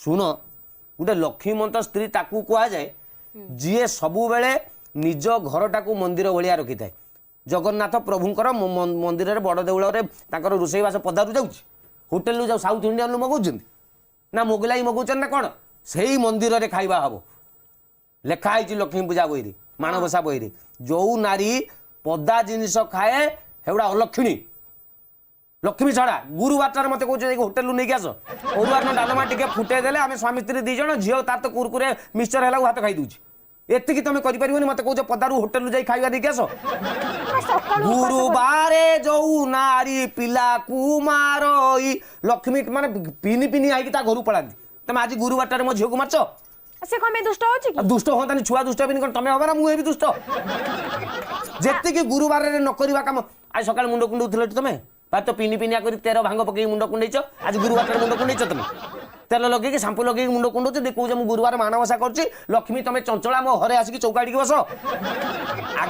शुण गोटे लक्ष्मीमंत स्त्री ताकू कह जाए जी सबु बेले निज घरटा को मंदिर भाया रखी थाए जगन्नाथ प्रभुंर मंदिर में बड़ देउल रोषेईवास पदारू जाऊँगी होटेल जाऊ साउथ इंडियन मगाऊँ ना मोगलाई मगाऊँ ना कौन से मंदिर में खाଇବା हम लिखाई लक्ष्मी पूजा बही माणबसा बही जो नारी पदा जिनिस खाए हेगुड़ा अलक्षिणी लक्ष्मी छड़ा गुरुवार मत कौन होटेल नहीं आस अरुआ डालमा टे फुटे देले आम स्वामी स्त्री दी जन झील तार तो कुरकुरे मिक्सचर है हाथ खाई दूची एति तुम कर मत कौच पदारू होटेल जा खाଇବା नहीं आस गुरुवार जो नारी पिला कुमार लक्ष्मी माने पिनी पिनी आई घर पलाती तुम आज गुरुवार मो झील को मारच से कमे दुष्ट होची कि दुष्ट होता छुआ दुष्ट भी तुम हम ना मुझे भी दुष्ट जेतिकी गुरुवार न करवा काम आज सकाल मुंड कुंडे तुम तो पिनी पिनिया कर तेर भांग पकई मुंड कुंडेच आज गुरुवार मुंड कुंडेच तुम तेल लगे शांपू लगे मुंड कुंडे देखो गुरुवार माणबसा कर लक्ष्मी तुम चंचला मो घरे आसिक चौकाड़ी बस